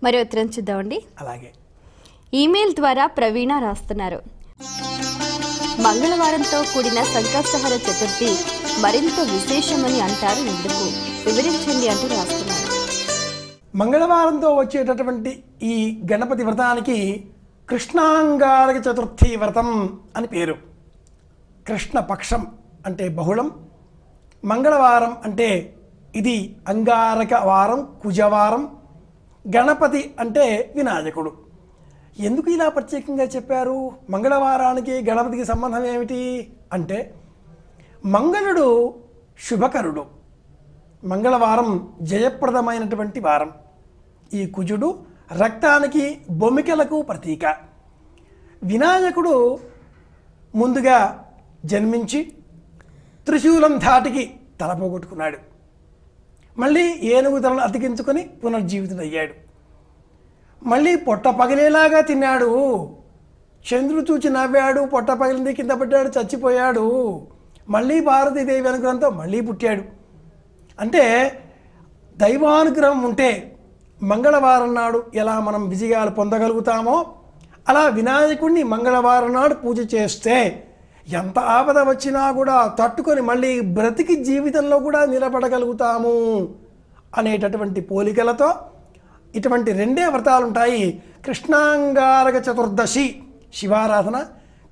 మరి ఉత్తరం చూద్దామండి. అలాగే ఈమెయిల్ ద్వారా ప్రవీణ రాస్తున్నారు. మంగళవారంతో కూడిన సంకష్టహర చతుర్థి మరింత విశేషమని అంటారు, ఎందుకు వివరించండి అంటూ రాస్తున్నారు. మంగళవారంతో వచ్చేటటువంటి ఈ గణపతి వ్రతానికి కృష్ణాంగారక చతుర్థి వ్రతం అని పేరు. కృష్ణపక్షం అంటే బహుళం, మంగళవారం అంటే ఇది అంగారక వారం, కుజవారం, గణపతి అంటే వినాయకుడు. ఎందుకు ఇలా ప్రత్యేకంగా చెప్పారు? మంగళవారానికి గణపతికి సంబంధం ఏమిటి అంటే, మంగళుడు శుభకరుడు, మంగళవారం జయప్రదమైనటువంటి వారం. ఈ కుజుడు రక్తానికి బొమ్మికలకు ప్రతీక. వినాయకుడు ముందుగా జన్మించి త్రిశూలం ధాటికి తల పోగొట్టుకున్నాడు, మళ్ళీ ఏనుగు తలను అతికించుకొని పునర్జీవితుడయ్యాడు, మళ్ళీ పొట్ట పగిలేలాగా తిన్నాడు, చంద్రుడు చూచి నవ్వాడు, పొట్ట పగిలింది, కింద పడ్డాడు, చచ్చిపోయాడు, మళ్ళీ పార్వతీదేవి అనుగ్రహంతో మళ్ళీ పుట్టాడు. అంటే దైవానుగ్రహం ఉంటే మంగళవారం నాడు ఎలా మనం విజయాలు పొందగలుగుతామో అలా వినాయకుడిని మంగళవారం నాడు పూజ చేస్తే ఎంత ఆపద వచ్చినా కూడా తట్టుకొని మళ్ళీ బ్రతికి జీవితంలో కూడా నిలబడగలుగుతాము అనేటటువంటి పోలికలతో ఇటువంటి రెండే వ్రతాలు ఉంటాయి. కృష్ణాంగారక చతుర్దశి శివారాధన,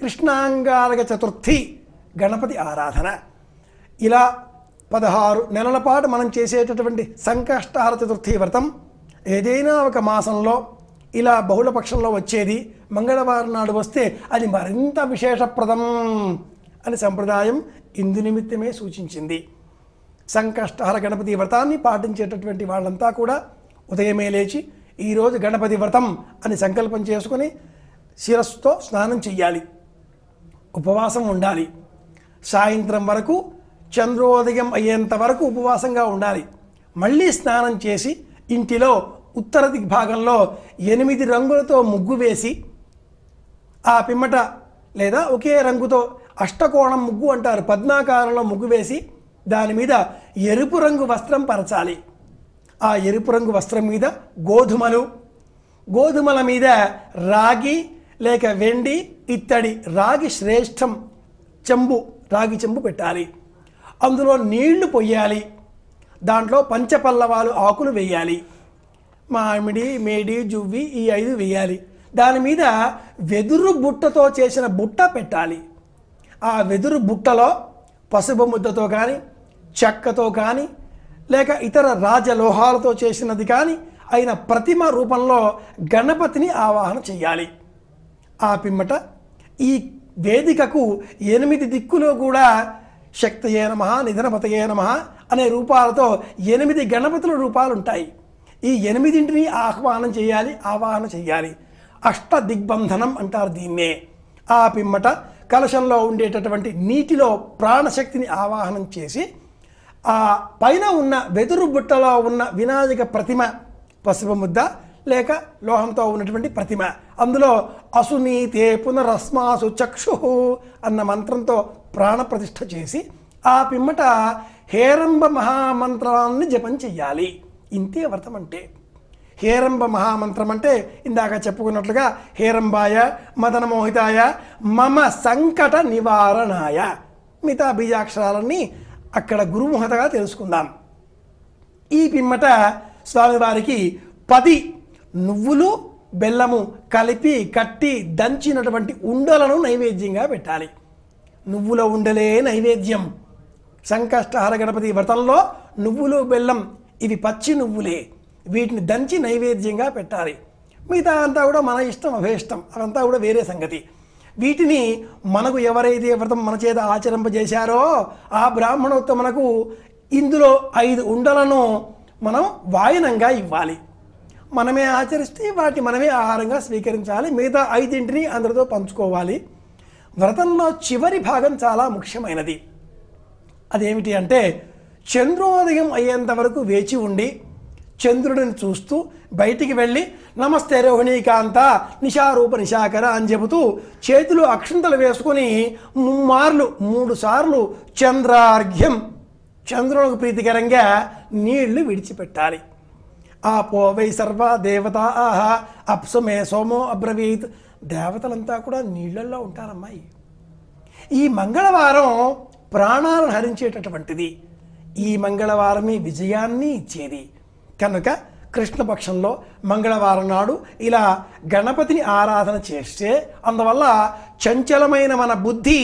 కృష్ణాంగారక చతుర్థి గణపతి ఆరాధన. ఇలా 16 నెలల పాటు మనం చేసేటటువంటి సంకష్టహర చతుర్థి వ్రతం ఏదైనా ఒక మాసంలో ఇలా బహుళపక్షంలో వచ్చేది మంగళవారం నాడు వస్తే అది మరింత విశేషప్రదం అని సంప్రదాయం ఇందు నిమిత్తమే సూచించింది. సంకష్టహర గణపతి వ్రతాన్ని పాటించేటటువంటి వాళ్ళంతా కూడా ఉదయమే లేచి ఈరోజు గణపతి వ్రతం అని సంకల్పం చేసుకుని శిరస్సుతో స్నానం చెయ్యాలి, ఉపవాసం ఉండాలి, సాయంత్రం వరకు చంద్రోదయం అయ్యేంత వరకు ఉపవాసంగా ఉండాలి, మళ్ళీ స్నానం చేసి ఇంటిలో ఉత్తర దిగ్భాగంలో 8 రంగులతో ముగ్గు వేసి ఆ పిమ్మట లేదా ఒకే రంగుతో అష్టకోణం ముగ్గు అంటారు, పద్మాకారంలో ముగ్గు వేసి దాని మీద ఎరుపు రంగు వస్త్రం పరచాలి. ఆ ఎరుపు రంగు వస్త్రం మీద గోధుమల మీద రాగి లేక వెండి, ఇత్తడి, రాగి శ్రేష్టం రాగి చెంబు పెట్టాలి, అందులో నీళ్లు పొయ్యాలి, దాంట్లో పంచపల్లవాలు ఆకులు వేయాలి, మామిడి, మేడి, జువ్వి ఈ 5 వేయాలి, దాని మీద వెదురు బుట్టతో చేసిన బుట్ట పెట్టాలి. ఆ వెదురు బుట్టలో పసుపు ముద్దతో కానీ చెక్కతో కానీ లేక ఇతర రాజలోహాలతో చేసినది కానీ అయిన ప్రతిమ రూపంలో గణపతిని ఆవాహన చెయ్యాలి. ఆ పిమ్మట ఈ వేదికకు 8 దిక్కులో కూడా శక్తయే నమః, నిధనపతయే నమః అనే రూపాలతో 8 గణపతుల రూపాలు ఉంటాయి. ఈ 8ంటిని ఆవాహన చేయాలి. అష్ట దిగ్బంధనం అంటారు దీన్నే. ఆ పిమ్మట కలశంలో ఉండేటటువంటి నీటిలో ప్రాణశక్తిని ఆవాహనం చేసి ఆ పైన ఉన్న వెదురు బుట్టలో ఉన్న వినాయక ప్రతిమ పసుపు ముద్ద లేక లోహంతో ఉన్నటువంటి ప్రతిమ, అందులో అసునీతే పునరస్మాసు చక్షు అన్న మంత్రంతో ప్రాణప్రతిష్ఠ చేసి ఆ పిమ్మట హేరంబ మహామంత్రాన్ని జపం చెయ్యాలి. ఇంతే వ్రతం అంటే. హేరంబ మహామంత్రం అంటే ఇందాక చెప్పుకున్నట్లుగా హేరంబాయ మదనమోహితాయ మమ సంకట నివారణాయ. మిగతా బీజాక్షరాలన్నీ అక్కడ గురుముహతగా తెలుసుకుందాం. ఈ పిమ్మట స్వామివారికి 10 నువ్వులు బెల్లము కలిపి కట్టి దంచినటువంటి ఉండలను నైవేద్యంగా పెట్టాలి. నువ్వుల ఉండలే నైవేద్యం. సంకష్టహర గణపతి వ్రతంలో నువ్వులు బెల్లం ఇవి పచ్చి నువ్వులే, వీటిని దంచి నైవేద్యంగా పెట్టాలి. మిగతా అంతా కూడా మన ఇష్టం అభేష్టం, అవంతా కూడా వేరే సంగతి. వీటిని మనకు ఎవరైతే వ్రతం మన చేత ఆచరింపజేశారో ఆ బ్రాహ్మణోత్తమునకు ఇందులో 5 ఉండలను మనం వాయనంగా ఇవ్వాలి. మనమే ఆచరిస్తే వాటి మనమే ఆహారంగా స్వీకరించాలి. మిగతా 5ంటిని అందరితో పంచుకోవాలి. వ్రతంలో చివరి భాగం చాలా ముఖ్యమైనది. అదేమిటి అంటే చంద్రోదయం అయ్యేంత వరకు వేచి ఉండి చంద్రుడిని చూస్తూ బయటికి వెళ్ళి నమస్తే రోహిణీకాంత నిశారూప నిశాకర అని చెబుతూ చేతులు అక్షంతలు వేసుకొని 3 సార్లు చంద్రార్ఘ్యం చంద్రునికి ప్రీతికరంగా నీళ్లు విడిచిపెట్టాలి. ఆపో వై సర్వ దేవతా అప్సు మే సోమో అబ్రవీత్. దేవతలంతా కూడా నీళ్ళల్లో ఉంటారమ్మాయి. ఈ మంగళవారం ప్రాణాలను హరించేటటువంటిది. ఈ మంగళవారమే విజయాన్ని ఇచ్చేది. కనుక కృష్ణపక్షంలో మంగళవారం నాడు ఇలా గణపతిని ఆరాధన చేస్తే అందువల్ల చంచలమైన మన బుద్ధి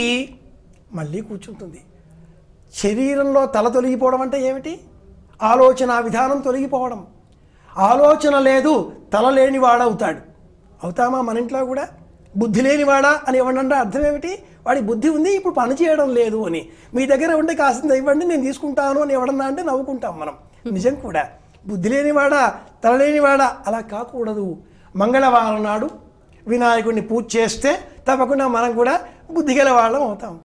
మళ్ళీ కూర్చుంటుంది. శరీరంలో తల తొలగిపోవడం అంటే ఏమిటి? ఆలోచన విధానం తొలగిపోవడం. ఆలోచన లేదు, తల లేనివాడవుతాడు. అవుతామా మన ఇంట్లో కూడా? బుద్ధి లేనివాడా అని ఇవ్వండి, అర్థం ఏమిటి? వాడి బుద్ధి ఉంది, ఇప్పుడు పని చేయడం లేదు అని. మీ దగ్గర ఉంటే కాసింత ఇవ్వండి, నేను తీసుకుంటాను అని ఎవడన్నా అంటే నవ్వుకుంటాం మనం. నిజం కూడా. బుద్ధి లేనివాడా, తల లేనివాడా అలా కాకూడదు. మంగళవారం నాడు వినాయకుడిని పూజ చేస్తే తప్పకుండా మనం కూడా బుద్ధి గల వాళ్ళం అవుతాం.